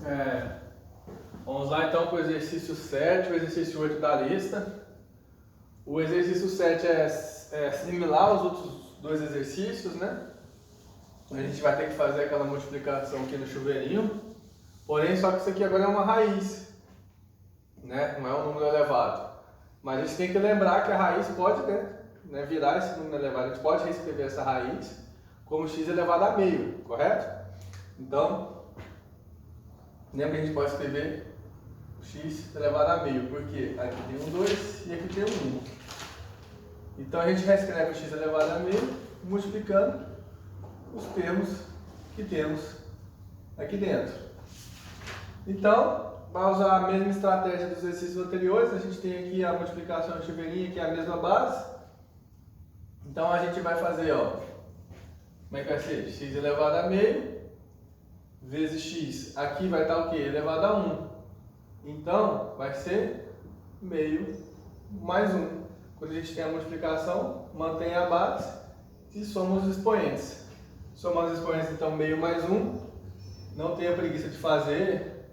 É, vamos lá então para o exercício 7, o exercício 8 da lista. O exercício 7 é similar aos outros dois exercícios, né? A gente vai ter que fazer aquela multiplicação aqui no chuveirinho, porém só que isso aqui agora é uma raiz, né? Não é um número elevado. Mas a gente tem que lembrar que a raiz pode virar esse número elevado, a gente pode reescrever essa raiz como x elevado a meio, correto? Então, lembra que a gente pode escrever x elevado a meio, porque aqui tem um 2 e aqui tem um 1. Então a gente reescreve o x elevado a meio, multiplicando os termos que temos aqui dentro. Então, para usar a mesma estratégia dos exercícios anteriores, a gente tem aqui a multiplicação de chuveirinho, que é a mesma base. Então a gente vai fazer, ó, como é que vai ser? X elevado a meio vezes x. Aqui vai estar o quê? Elevado a 1. Então vai ser meio mais 1. Quando a gente tem a multiplicação, mantém a base e soma os expoentes. Somando os expoentes, então, meio mais 1. Não tenha preguiça de fazer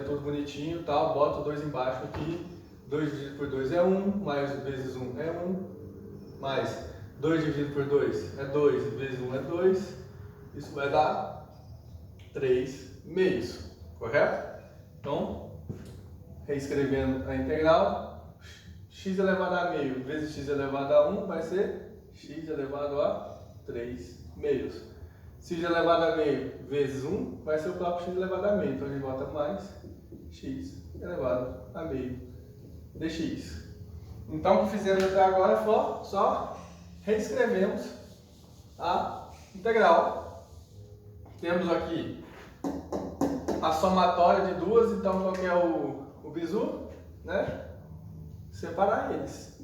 tudo bonitinho, tal. Bota o 2 embaixo aqui. 2 dividido por 2 é 1, mais vezes 1 é 1. Mais 2 dividido por 2 é 2, vezes 1 é 2. Isso vai dar 3 meios, correto? Então, reescrevendo a integral, x elevado a meio vezes x elevado a 1 vai ser x elevado a 3 meios. X elevado a meio vezes 1 vai ser o próprio x elevado a meio. Então a gente bota mais x elevado a meio dx. Então o que fizemos até agora foi só reescrevemos a integral. Temos aqui a somatória de duas, então qual que é o bizu? Né? Separar eles.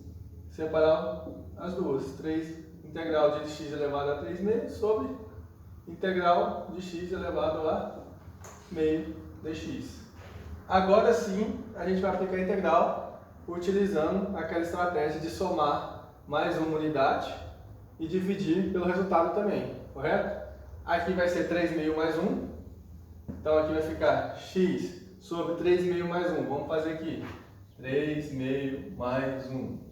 Separar as duas. 3 integral de x elevado a 3 meios sobre integral de x elevado a meio dx. Agora sim, a gente vai aplicar a integral utilizando aquela estratégia de somar mais uma unidade e dividir pelo resultado também, correto? Aqui vai ser 3 meio mais 1. Então aqui vai ficar x sobre 3 meio mais 1. Vamos fazer aqui. 3 meio mais 1.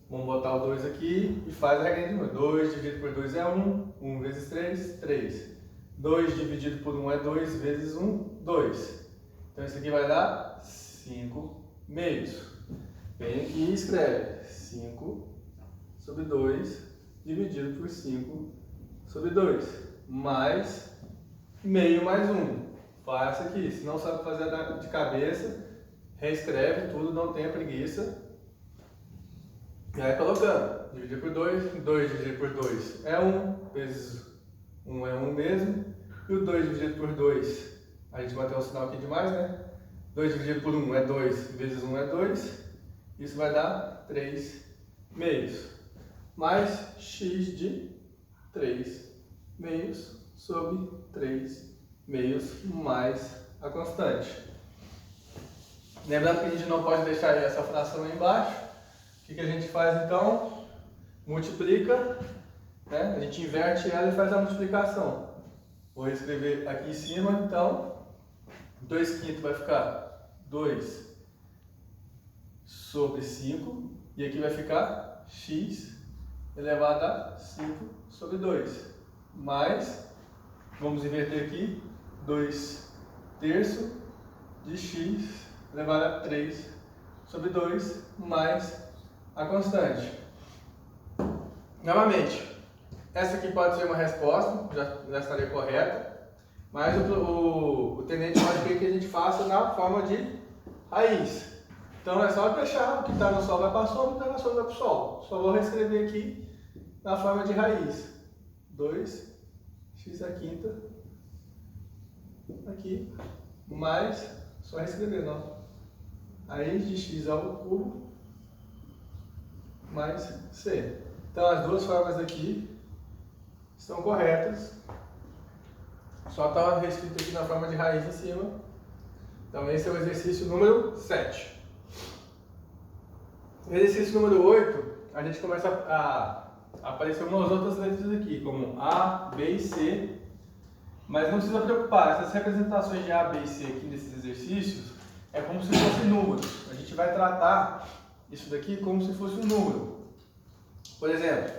Vamos botar o 2 aqui e faz a regra de número. 2 dividido por 2 é 1. 1 vezes 3, 3. 2 dividido por 1 é 2 vezes 1, 2. Então isso aqui vai dar 5 meios. Vem aqui e escreve 5 sobre 2 dividido por 5 sobre 2. Mais meio mais 1. Faça aqui. Se não sabe fazer de cabeça, reescreve tudo, não tenha preguiça. E aí colocando, dividir por 2, 2 dividido por 2 é 1, vezes 1 é 1 mesmo, e o 2 dividido por 2, a gente vai ter um sinal aqui de mais, né? 2 dividido por 1 é 2, vezes 1 é 2, isso vai dar 3 meios, mais x de 3 meios sobre 3 meios mais a constante. Lembrando que a gente não pode deixar essa fração aí embaixo. O que a gente faz então? Multiplica, né? A gente inverte ela e faz a multiplicação. Vou escrever aqui em cima, então, 2 quintos vai ficar 2 sobre 5, e aqui vai ficar x elevado a 5 sobre 2, mais, vamos inverter aqui, 2 terços de x elevado a 3 sobre 2, mais a constante. Novamente, essa aqui pode ser uma resposta, já estaria correta, mas o tenente pode querer que a gente faça na forma de raiz. Então é só deixar o que está no sol vai para a sombra, o que está na sombra vai para o sol. Só vou reescrever aqui na forma de raiz. 2 x à quinta, aqui, mais, só reescrever, não. Raiz de x ao cubo mais c. Então as duas formas aqui estão corretas. Só está reescrito aqui na forma de raiz em cima. Então esse é o exercício número 7. No exercício número 8, a gente começa a aparecer umas outras letras aqui, como A, B e C. Mas não precisa preocupar, essas representações de A, B e C aqui nesses exercícios é como se fossem números. A gente vai tratar isso daqui como se fosse um número. Por exemplo,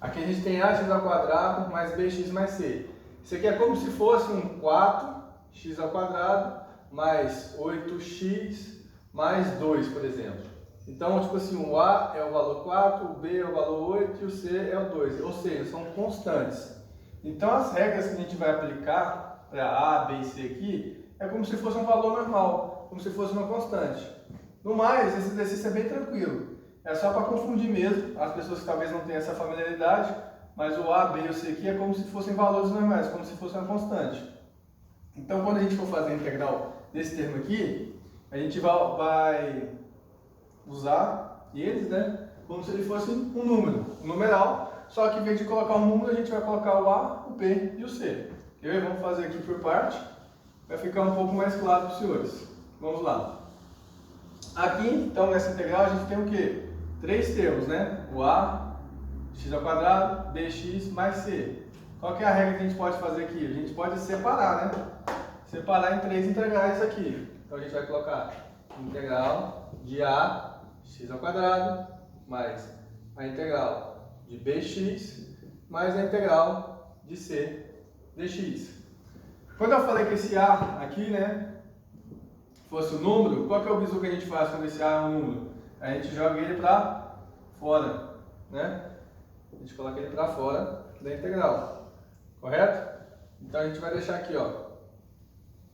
aqui a gente tem ax ao quadrado mais bx mais c. Isso aqui é como se fosse um 4x ao quadrado mais 8x mais 2, por exemplo. Então, tipo assim, o a é o valor 4, o b é o valor 8 e o c é o 2. Ou seja, são constantes. Então, as regras que a gente vai aplicar para a, b e c aqui é como se fosse um valor normal, como se fosse uma constante. No mais, esse exercício é bem tranquilo. É só para confundir mesmo, as pessoas que talvez não tenham essa familiaridade, mas o a, b e o c aqui é como se fossem valores normais, como se fosse uma constante. Então, quando a gente for fazer a integral desse termo aqui, a gente vai usar eles, né, como se ele fosse um número, um numeral, só que em vez de colocar um número, a gente vai colocar o a, o b e o c. Vamos fazer aqui por parte, vai ficar um pouco mais claro para os senhores. Vamos lá. Aqui, então, nessa integral, a gente tem o quê? 3 termos, né? O a, x ao quadrado, bx mais c. Qual que é a regra que a gente pode fazer aqui? A gente pode separar, né? Separar em 3 integrais aqui. Então, a gente vai colocar integral de a, x ao quadrado, mais a integral de bx, mais a integral de c, dx. Quando eu falei que esse a aqui, né, fosse o número, qual que é o bizu que a gente faz quando esse a é um número? A gente joga ele para fora, né? A gente coloca ele para fora da integral, correto? Então a gente vai deixar aqui, ó,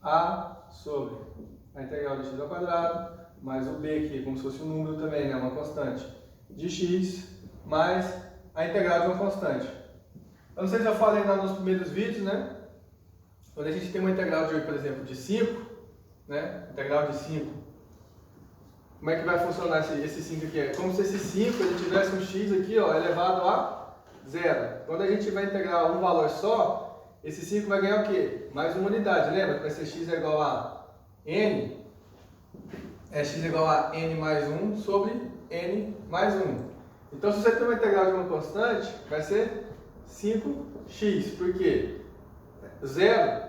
a sobre a integral de x ao quadrado, mais o b aqui, como se fosse um número também, né, uma constante, de x, mais a integral de uma constante. Eu não sei se eu falei lá nos primeiros vídeos, né? Quando a gente tem uma integral de, por exemplo, de 5, né? Integral de 5. Como é que vai funcionar esse 5 aqui? É como se esse 5 ele tivesse um x aqui, ó, elevado a 0. Quando a gente vai integrar um valor só, esse 5 vai ganhar o quê? Mais uma unidade. Lembra que vai ser x é igual a n? É x igual a n mais 1 sobre n mais 1. Então, se você tem uma integral de uma constante, vai ser 5x. Por quê? 0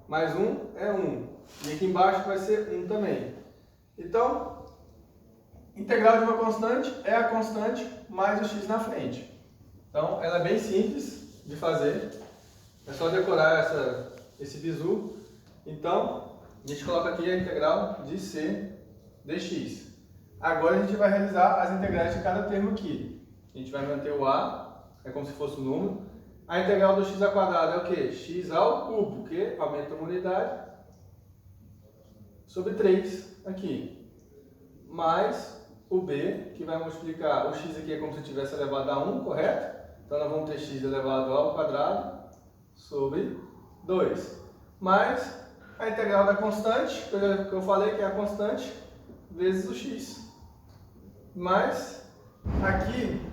mais 1 é 1. E aqui embaixo vai ser 1 também. Então, integral de uma constante é a constante mais o x na frente. Então, ela é bem simples de fazer. É só decorar esse bizu. Então, a gente coloca aqui a integral de c dx. Agora a gente vai realizar as integrais de cada termo aqui. A gente vai manter o a, é como se fosse um número. A integral do x ao quadrado é o quê? X ao cubo, que aumenta uma unidade, sobre 3 aqui. Mais o b, que vai multiplicar o x aqui é como se tivesse elevado a 1, correto? Então nós vamos ter x elevado ao quadrado sobre 2. Mais a integral da constante, que eu falei que é a constante, vezes o x. Mais aqui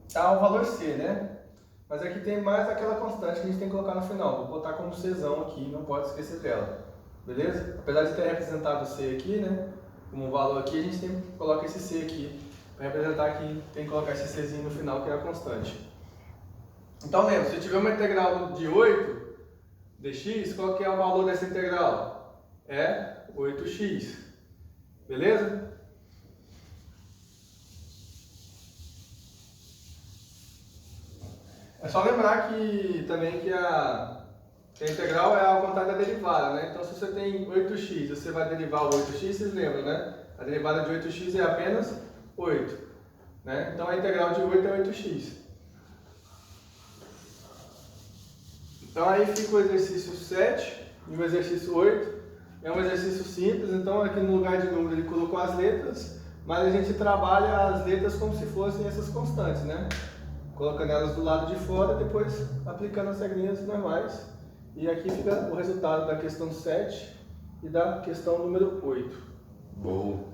está o valor c, né? Mas aqui tem mais aquela constante que a gente tem que colocar no final. Vou botar como czão aqui, não pode esquecer dela. Beleza? Apesar de ter representado o c aqui, né? Como um valor aqui, a gente tem que colocar esse c aqui. Para representar aqui, tem que colocar esse czinho no final, que é a constante. Então lembra, se eu tiver uma integral de 8 dx, qual que é o valor dessa integral? É 8x. Beleza? É só lembrar que também que a integral é ao contrário da derivada, né? Então se você tem 8x, você vai derivar o 8x, vocês lembram, né? A derivada de 8x é apenas 8, né? Então a integral de 8 é 8x. Então aí fica o exercício 7 e o exercício 8. É um exercício simples, então aqui no lugar de número ele colocou as letras, mas a gente trabalha as letras como se fossem essas constantes, né? Colocando elas do lado de fora, depois aplicando as regrinhas normais. E aqui fica o resultado da questão 7 e da questão número 8. Bom.